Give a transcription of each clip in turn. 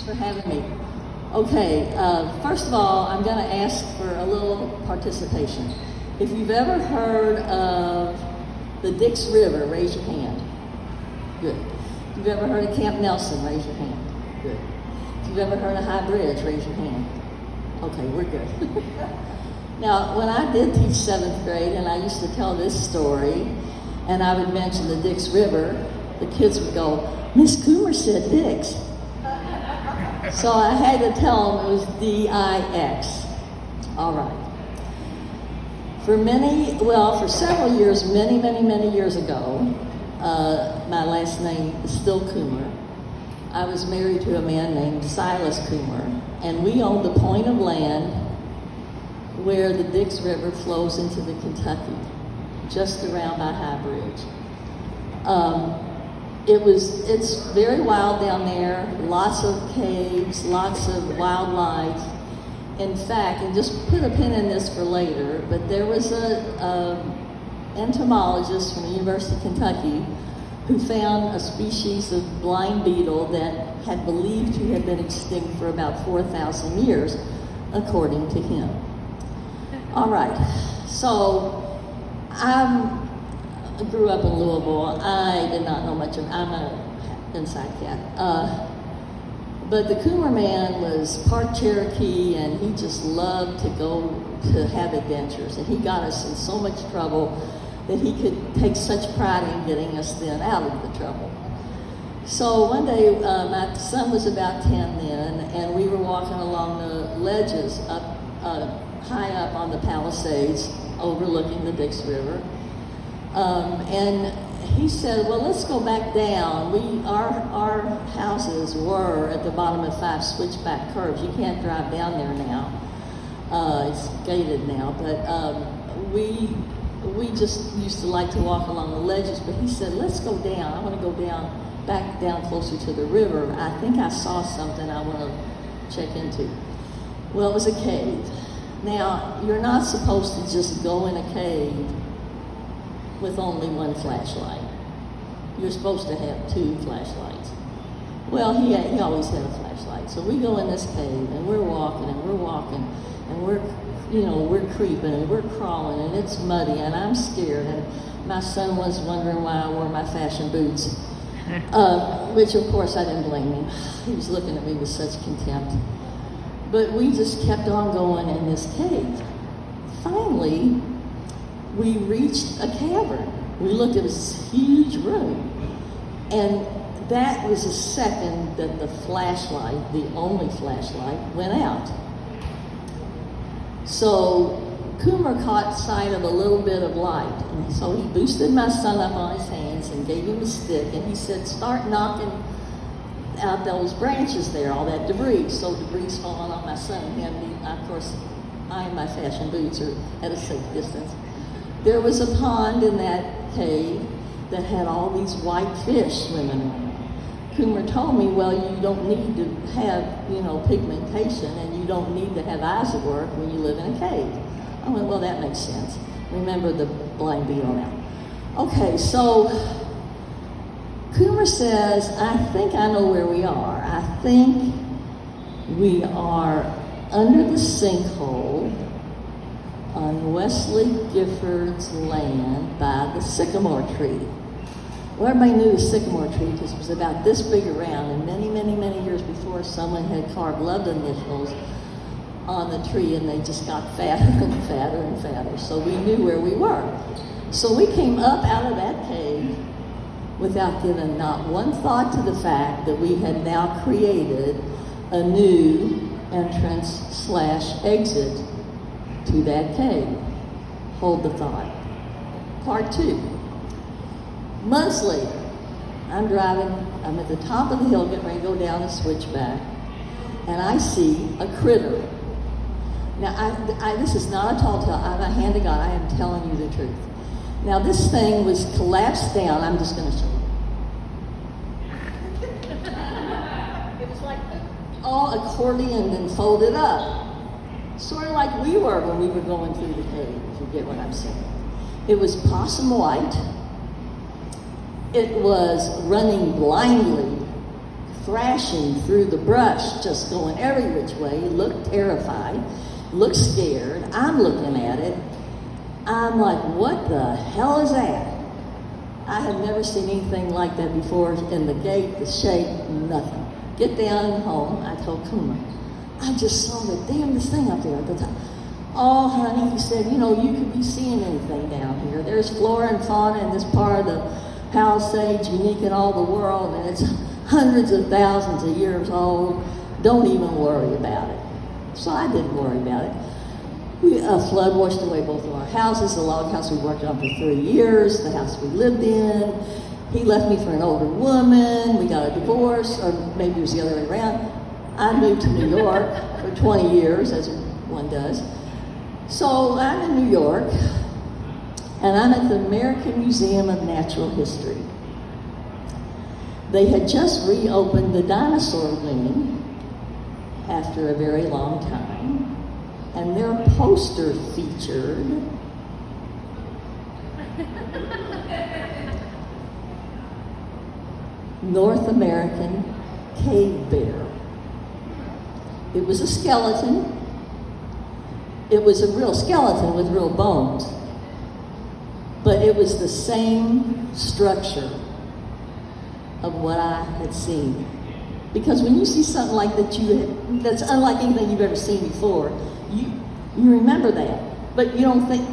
for having me. Okay, first of all, I'm going to ask for a little participation. If you've ever heard of the Dix River, raise your hand. Good. If you've ever heard of Camp Nelson, raise your hand. Good. If you've ever heard of High Bridge, raise your hand. Okay, we're good. Now, when I did teach 7th grade, and I used to tell this story, and I would mention the Dix River, the kids would go, Miss Coomer said Dix. So I had to tell them it was D-I-X. All right. For several years, many years ago, my last name is still Coomer. I was married to a man named Silas Coomer, and we owned the point of land where the Dix River flows into the Kentucky, just around by High Bridge. It's very wild down there, lots of caves, lots of wildlife. In fact, and just put a pin in this for later, but there was a entomologist from the University of Kentucky who found a species of blind beetle that had believed to have been extinct for about 4,000 years, according to him. All right, so I grew up in Louisville. I did not know much of, I'm an inside cat. But the Coomer man was part Cherokee, and he just loved to go to have adventures. And he got us in so much trouble that he could take such pride in getting us then out of the trouble. So one day, my son was about 10 then, and we were walking along the ledges up, high up on the Palisades, overlooking the Dix River. And he said, well, let's go back down. Our houses were at the bottom of 5 switchback curves. You can't drive down there now. It's gated now, but we just used to like to walk along the ledges. But he said, let's go down. I want to go back down closer to the river. I think I saw something I want to check into. Well, it was a cave. Now, you're not supposed to just go in a cave with only one flashlight. You're supposed to have 2 flashlights. Well, he always had a flashlight. So we go in this cave, and we're walking, and we're creeping, and we're crawling, and it's muddy, and I'm scared, and my son was wondering why I wore my fashion boots, which of course I didn't blame him. He was looking at me with such contempt. But we just kept on going in this cave. Finally, we reached a cavern. We looked at this huge room, and that was the second that the flashlight, the only flashlight, went out. So Coomer caught sight of a little bit of light, and so he boosted my son up on his hands and gave him a stick, and he said, start knocking out those branches there, all that debris. So debris falling on my son and him. Of course, I and my fashion boots are at a safe distance. There was a pond in that cave that had all these white fish swimming in it. Coomer told me, well, you don't need to have, pigmentation, and you don't need to have eyes that work when you live in a cave. I went, well, that makes sense. Remember the blind beetle now. Okay, so Coomer says, I think I know where we are. I think we are under the sinkhole on Wesley Gifford's land by the sycamore tree. Well, everybody knew the sycamore tree because it was about this big around, and many years before, someone had carved love initials on the tree, and they just got fatter and fatter and fatter. So we knew where we were. So we came up out of that cave without giving not one thought to the fact that we had now created a new entrance/exit to that cave. Hold the thought. Part 2. Months later, I'm driving, I'm at the top of the hill getting ready to go down a switchback, and I see a critter. Now, this is not a tall tale. I'm a hand of God. I am telling you the truth. Now, this thing was collapsed down. I'm just going to show you. It was like all accordioned and folded up. Sort of like we were when we were going through the cave, if you get what I'm saying. It was possum white. It was running blindly thrashing through the brush, just going every which way, looked terrified, looked scared. I'm looking at it. I'm like, what the hell is that? I had never seen anything like that before. In the gate, the shape, nothing. Get down home. I told Kuma, I just saw the damnedest thing up there at the top. Oh, honey, he said, you could be seeing anything down here. There's flora and fauna in this part of the Palisades, unique in all the world, and it's hundreds of thousands of years old. Don't even worry about it. So I didn't worry about it. A flood washed away both of our houses. The log house we worked on for 3 years, the house we lived in. He left me for an older woman. We got a divorce, or maybe it was the other way around. I moved to New York for 20 years, as one does. So I'm in New York, and I'm at the American Museum of Natural History. They had just reopened the dinosaur wing after a very long time, and their poster featured North American cave bear. It was a skeleton. It was a real skeleton with real bones. But it was the same structure of what I had seen. Because when you see something like that, that's unlike anything you've ever seen before, you remember that. But you don't think,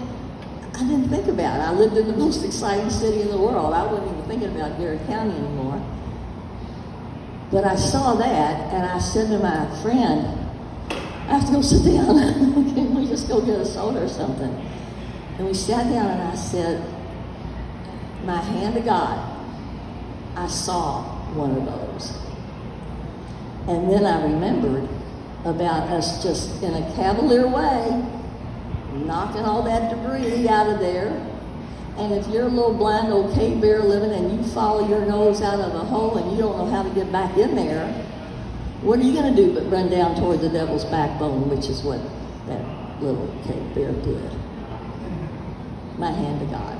I didn't think about it. I lived in the most exciting city in the world. I wasn't even thinking about Garrett County anymore. But I saw that, and I said to my friend, I have to go sit down. Can we just go get a soda or something? And we sat down, and I said, my hand to God, I saw one of those. And then I remembered about us just in a cavalier way, knocking all that debris out of there. And if you're a little blind old cave bear living and you follow your nose out of a hole and you don't know how to get back in there, what are you going to do but run down toward the devil's backbone, which is what that little cave bear did. My hand to God.